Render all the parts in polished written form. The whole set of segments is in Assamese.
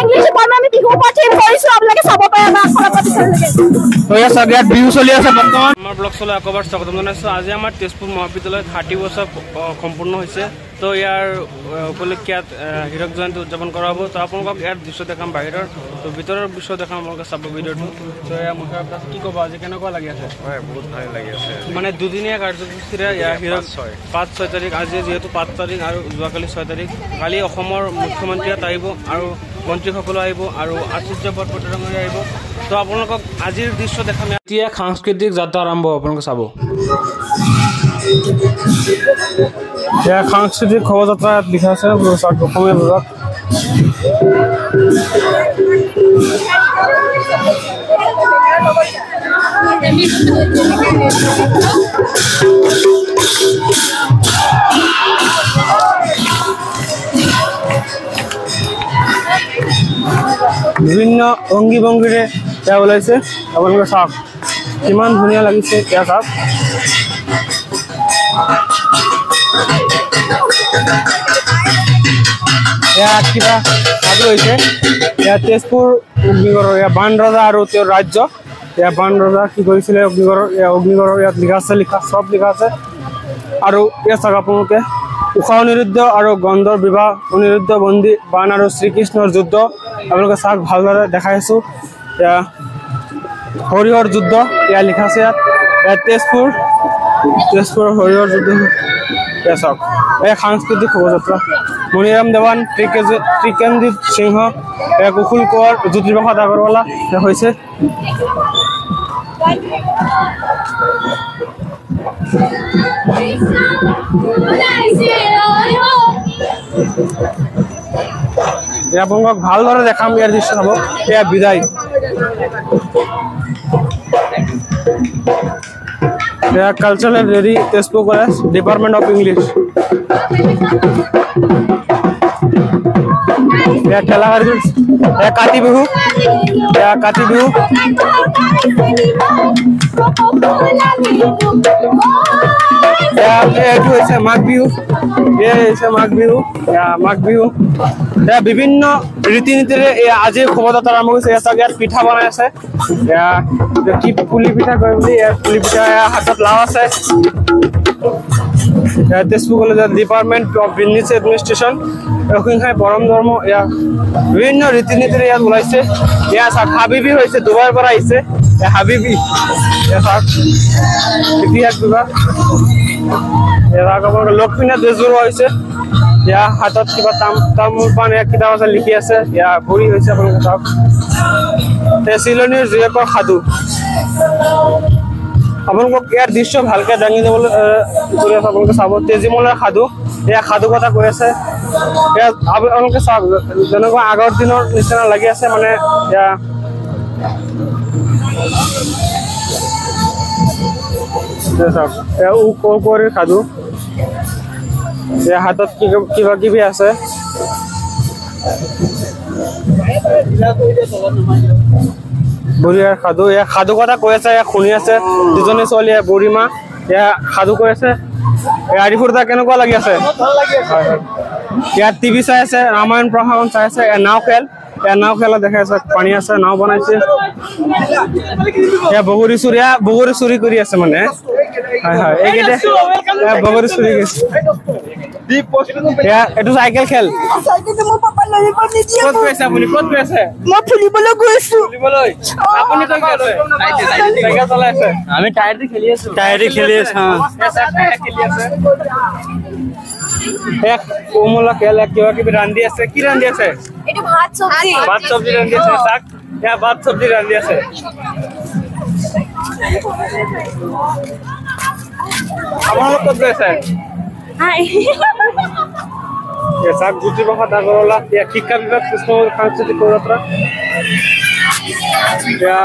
इंग्लिश আমি বিহু পাঠিম কৰিছো আপোনালোকে চাব পাৰে আমাৰ খলপা পিছলৈকে তো ইয়াত সগিয়াত বিহু চলি আছে বৰ্তমান আমাৰ ব্লগ চলে আকবাৰ স্বাগতম জনাইছো আজি আমাৰ তেজপুৰ মহাবিদ্যালয়ত 30 বছৰ সম্পূৰ্ণ হৈছে তো ইয়াৰ উপলক্ষে হীৰক জয়ন্তী উদযাপন কৰা হ'ব তো আপোনালোকক ইয়াৰ দৃশ্য দেখাম বাহিৰৰ তো ভিতৰৰ দৃশ্য দেখাম আপোনালোকে চাব ভিডিঅ'টো তো এয়া মুখৰ পৰা কি ক'ব আজি কেনেকুৱা লাগি আছে হয় বহুত ভাল লাগি আছে মানে দুদিনীয়া কাৰ্যসূচীৰে হীৰক 5-6 তাৰিখ আজি যেহেতু 5 তাৰিখ আৰু যোৱাকালি 6 তাৰিখ কালি অসমৰ মুখ্যমন্ত্ৰী আহিব আৰু মন্ত্ৰীসকল আহিব আৰু আচাৰ্য বৰপট্টনায়ক আহিব তো আপোনালোকক আজিৰ দৃশ্য দেখাম এতিয়া সাংস্কৃতিক যাত্ৰা আৰম্ভ আপোনালোকে চাব এয়া সাংস্কৃতিক শোভাযাত্ৰা লিখা আছে অসমীয়া বিভাগ বিভিন্ন অঙ্গী ভঙ্গীৰে এয়া ওলাইছে আপোনালোকে চাওক কিমান ধুনীয়া লাগিছে এয়া চাওক এয়া কিবা সাধু হৈছে এয়া তেজপুৰ অগ্নিগড়ৰ এয়া বান ৰজা আৰু তেওঁৰ ৰাজ্য এয়া বান ৰজা কি কৰিছিলে অগ্নিগড়ৰ ইয়াত লিখা চব লিখা আছে আৰু এয়া চাওক আপোনালোকে উষা অনিৰুদ্ধ আৰু গন্ধৰ বিবাহ অনিৰুদ্ধ বন্দী বান আৰু শ্ৰীকৃষ্ণৰ যুদ্ধ আপোনালোকে চাওক ভালদৰে দেখাইছোঁ এয়া হৰিহৰ যুদ্ধ এয়া লিখা আছে ইয়াত তেজপুৰ হৰিহৰ যুদ্ধ এয়া চাওক এয়া সাংস্কৃতিক শোভাযাত্ৰা মণিৰাম দেৱান ত্ৰিকেন্দ্ৰিত সিংহ এয়া কুকুল কোঁৱৰ জ্যোতিপ্ৰসাদ আগৰৱালা হৈছে আপোনালোকক ভালদৰে দেখাম ইয়াৰ দৃশ্য চাব এয়া বিদায় এয়া cultural rally Tezpur college department of English এয়া ঠেলা গাড়ী এয়া কাতি বিহু এইটো হৈছে মাঘ বিহু এয়া বিভিন্ন ৰীতি নীতিৰে আজিৰ শোভাযাত্ৰা আৰম্ভ হৈছে ইয়াত পিঠা বনাই আছে এয়া কি পুলি পিঠা কয় বুলি পুলি পিঠা হাতত লাও আছে তেজপুৰ কলেজৰ ডিপাৰ্টমেণ্ট অফ বিজনেছ এডমিনিষ্ট্ৰেশ্যন অহিংসাই পৰম ধৰ্ম এয়া বিভিন্ন ৰীতি নীতিৰে ইয়াত ওলাইছে এয়া চাওক হাবিবি হৈছে ডুবাইৰ পৰা আহিছে হাবিবি ইতিহাস বিভাগ লক্ষ্মীনাথ বেজবৰুৱা হৈছে ইয়াৰ হাতত কিবা তামোল পাণ কিতাপ আছে লিখি আছে ইয়াৰ ভৰি হৈছে আপোনালোকে চাওক চিলনীৰ জীয়েকৰ সাধু আপোনালোকক ইয়াৰ দৃশ্য ভালকে দাঙি যাবলৈ কৰি আছে আপোনালোকে চাব তেজীমলাৰ সাধু এয়া সাধু কথা কৈ আছে এয়া আপোনালোকে চাওক যেনেকুৱা আগৰ দিনৰ নিচিনা লাগি আছে মানে এয়া কুঁৱৰীৰ সাধু এয়া হাতত কিবা কিবি আছে বুঢ়ীয়াৰ সাধু এয়া সাধু কথা কৈ আছে এয়া শুনি আছে দুজনী ছোৱালী বুঢ়ীমা এয়া সাধু কৈ আছে আৰি ফুৰ্তা কেনেকুৱা লাগি আছে ইয়াত টিভি চাই আছে ৰামায়ণ প্ৰসাৰণ চাই আছে নাও খেলা দেখাই আছে পানী আছে নাও বনাইছে এয়া বগৰী চুৰি কৰি আছে মানে হয় এইকেইটা বগৰী চুৰি কৰিছে এইটো চাইকেল খেল ক'ত গৈছে আপুনি ক'ত গৈছে মই ফুলিবলৈ গৈছো আপুনি চাইকেল চলাই আছে আমি টায়াৰ খেলি আছো কমলা খেল কিবা কিবি ৰান্ধি আছে কি ৰান্ধি আছে এইটো ভাত চব্জি ৰান্ধি আছে চাক এয়া ভাত চব্জি ৰান্ধি আছে আপোনালোক ক'ত গৈছে চাক জ্যোতিপ্ৰসাদ আগৰৱালা শিক্ষা বিভাগ কৃষ্ণ সাংস্কৃতিক শোভাযাত্ৰা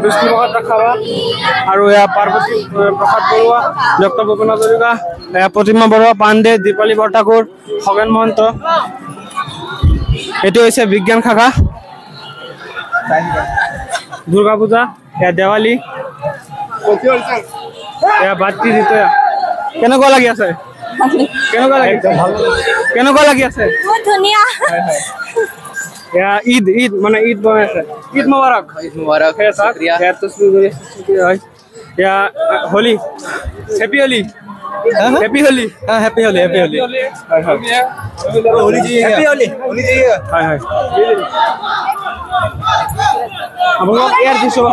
বিষ্ণুপ্ৰসাদ ৰাখাৱা আৰু পাৰ্বতী প্ৰসাদ বৰুৱা ডক্টৰ ভূপেন হাজৰিকা প্ৰতিমা বৰুৱা পাণ্ডে দীপালী বৰঠাকুৰ খগেন মহন্ত এইটো হৈছে বিজ্ঞান শাখা দুৰ্গা পূজা দেৱালী বাতি কেনেকুৱা লাগি আছে কেনেকুৱা লাগি আছে কেনেকুৱা লাগি আছে বহুত ধুনীয়া या ईद ईद माने ईद बनाए ईद मुबारक है साहब या तस्वीर या होली हैप्पी होली हैप्पी होली हां हैप्पी होली होली जी हैप्पी होली जी हाय हाय अब लोग यार दिसो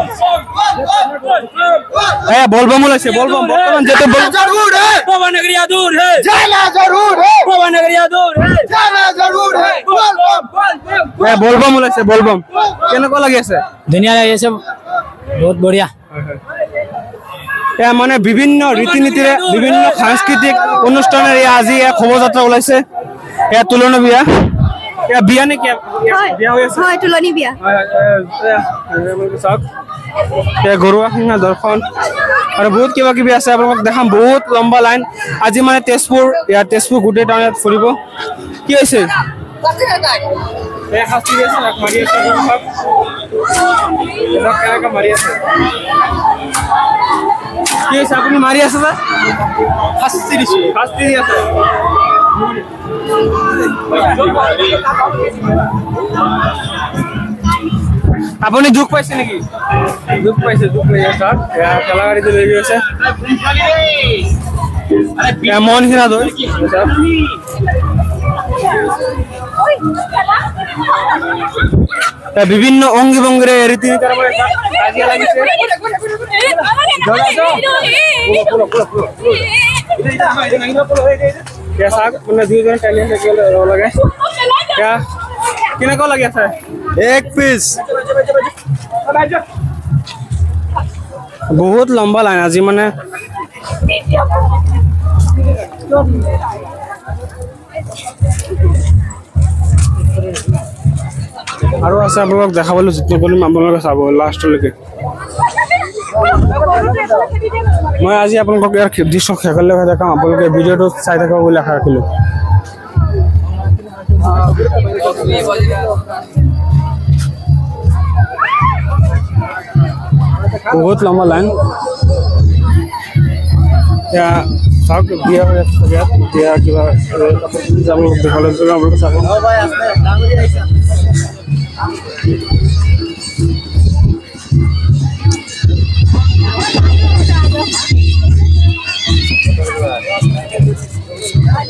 ए बोलबम ओलाइছে बोलबम বর্তমান যেতে जरूर है पवन नगरिया दूर है जाना जरूर है पवन नगरिया दूर है जाना जरूर है बोलबम ए बोलबम ओलाइছে बोलबम কেনেকুৱা লাগি আছে ধুনীয়া লাগি আছে বহুত বঢ়িয়া या माने विभिन्न रीतिनीतिरे विभिन्न सांस्कृतिक अनुष्ठानेर আজি এক শোভাযাত্ৰা ওলাইছে या তুলনা বিয়া या বিয়া নে কি বিয়া হৈ আছে হয় তুলনি বিয়া या গৰুৱা সিংহ দৰ্শন আৰু বহুত কিবা কিবি আছে আপোনাক দেখাম বহুত লম্বা লাইন আজি মানে তেজপুৰ গুটে টাউনত ফুৰিব কি হৈছে এই হাসি আছে মাৰি আছে এটা কেনেকা মাৰি আছে কি হৈছে আপুনি মাৰি আছে না হাসি আছে আপুনি দুখ পাইছে নেকি দুখ পাইছে স্যার খেলা গাড়িতে লৈ গৈছে মন হিৰা দৈ বিভিন্ন অঙ্গি ভঙ্গিৰে ৰীতিনীতিৰ কাজিয়া লাগিছে দুইজন লাগে কেনেকুৱা লাগি আছে এক পিস বহুত লম্বা লাইন আজি মানে আৰু আছে আপোনালোকক দেখাবলৈ যত্ন কৰিম আপোনালোকে চাব লাষ্টলৈকে মই আজি আপোনালোকক ইয়াৰ দৃশ্য শেষলৈ দেখাম আপোনালোকে ভিডিঅ'টো চাই থাকিব বুলি আশা ৰাখিলোঁ बहुत लंबा लाइन या साउथ बिया हो गया बिया किबा যাব দেখালে আমরা চাব ভাই আসলে ডাঙরি আইছে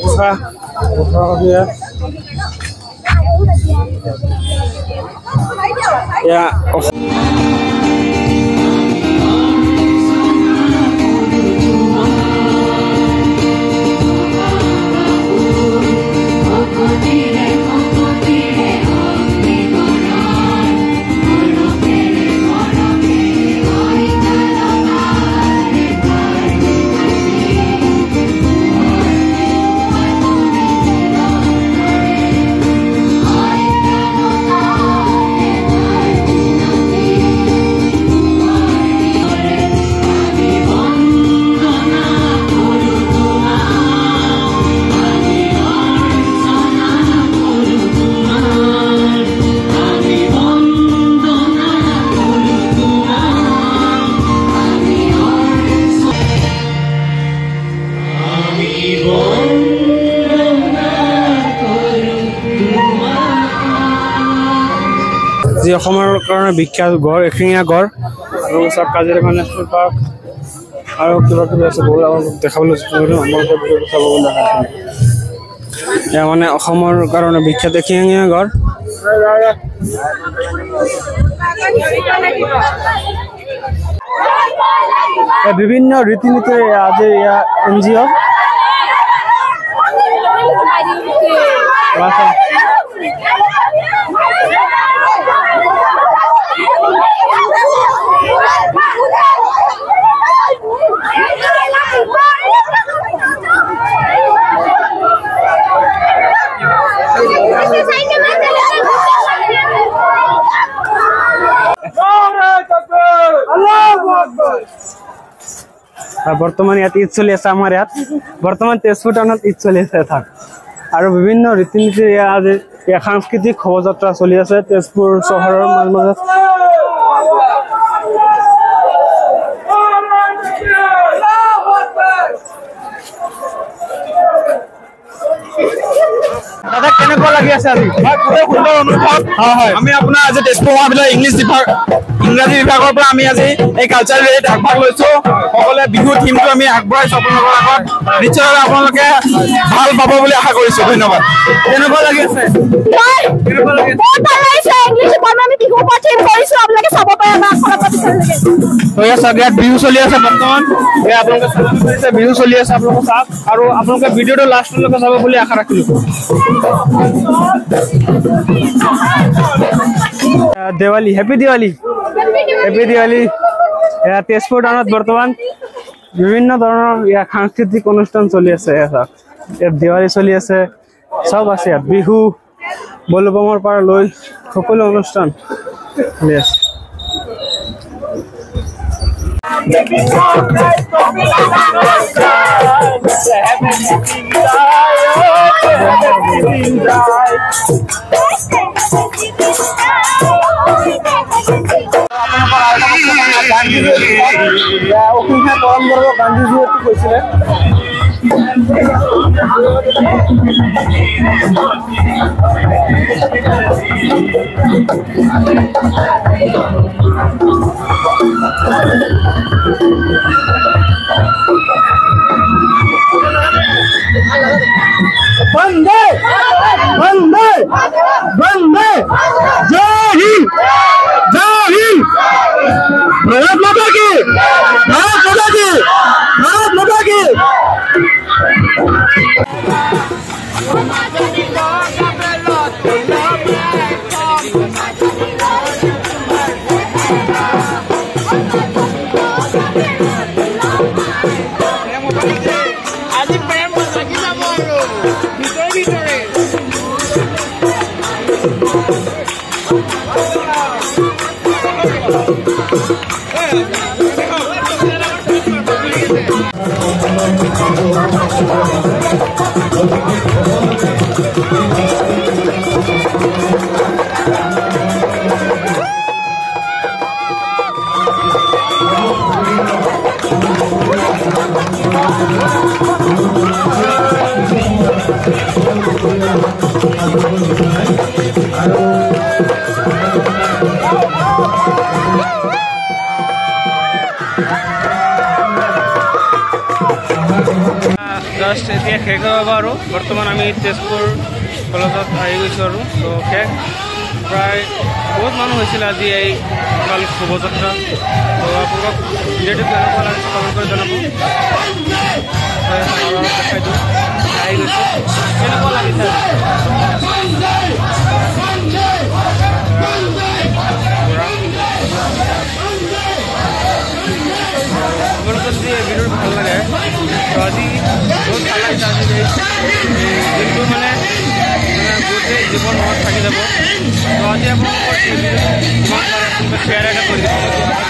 ওঠা গया या जी कारण विख्यात गढ़ एशिंगिया गढ़ और सब काजिरंगा नेशनल पार्क और क्या देखा माने कारण विख्यात एशिंगिया गढ़ विभिन्न रीतिनीति आज NGO बर्तमान ইয়াত ঈদ চলি আছে আমাৰ ইয়াত বৰ্তমান তেজপুৰ টাউনত ঈদ চলি আছে থাক আৰু বিভিন্ন ৰীতিনীতি आज সাংস্কৃতিক শোভাযাত্ৰা চলি আছে তেজপুৰ চহৰৰ মাজত দাদা কেনেকুৱা লাগি আছে আজি? খুবেই সুন্দৰ অনুভৱ। আমি আপোনাৰ আজি তেজপুৰ মহাবিদ্যালয় ইংৰাজী বিভাগৰ পৰা আমি আজি এই কালচাৰেল ৰেলীত আগভাগ লৈছো। সকলোৱে বিহু থিমটো আমি আগবঢ়াইছো আপোনালোকৰ আগত। নিশ্চয়ভাৱে আপোনালোকে ভাল পাব বুলি আশা কৰিছো। ধন্যবাদ। কেনেকুৱা লাগি আছে? কেনেকুৱা লাগি আছে? বহুত ভাল লাগিছে। ইংলিছ ডিপাৰ্টমেণ্ট আমি বিহুৰ ওপৰত থিম কৰিছো, আপোনালোকে চাব পাৰে আমাক ইয়াত বিহু চলি আছে বৰ্তমান। আপোনালোকে চাব পাৰিছে বিহু চলি আছে, আপোনালোকে চাওক আৰু আপোনালোকে ভিডিঅ'টো লাষ্টলৈকে চাব বুলি আশা ৰাখিলো। Diwali, happy Diwali, happy Diwali. তেজপুৰ টাউনত বৰ্তমান বিভিন্ন ধৰণৰ ইয়াত সাংস্কৃতিক অনুষ্ঠান চলি আছে। ইয়াত দেৱালী চলি আছে, চব আছে ইয়াত। বিহু বলবমৰ পৰা লৈ সকলো অনুষ্ঠান চলি আছে। অসীমহে পৰম গৰ্ব গান্ধীজীয়ে কৈছিলে। वंदे वंदे वंदे जय हिंद भारत माता की, भारत माता की, भारत माता की। জাষ্ট এতিয়া শেষ হ'ব আৰু বৰ্তমান আমি তেজপুৰ কলেজত আহি গৈছোঁ আৰু তো শেষ প্ৰায় বহুত মানুহ হৈছিলে আজি এই কাল শোভাযাত্ৰা। তো আপোনালোকক ভিডিঅ'টো কেনেকুৱা লাগিছে কমেণ্ট কৰি জনাব। দেখাই দিওঁ আহি গৈছোঁ, কেনেকুৱা লাগিছে? আপোনালোকৰ যদি এই ভিডিঅ'টো ভাল লাগে তো আজি বহুত ভাল লাগিছে। আজি দিনটো মানে গোটেই জীৱন মনত থাকি যাব। তো আজি আপোনালোকৰ শ্বেয়াৰ এটা কৰি দিব।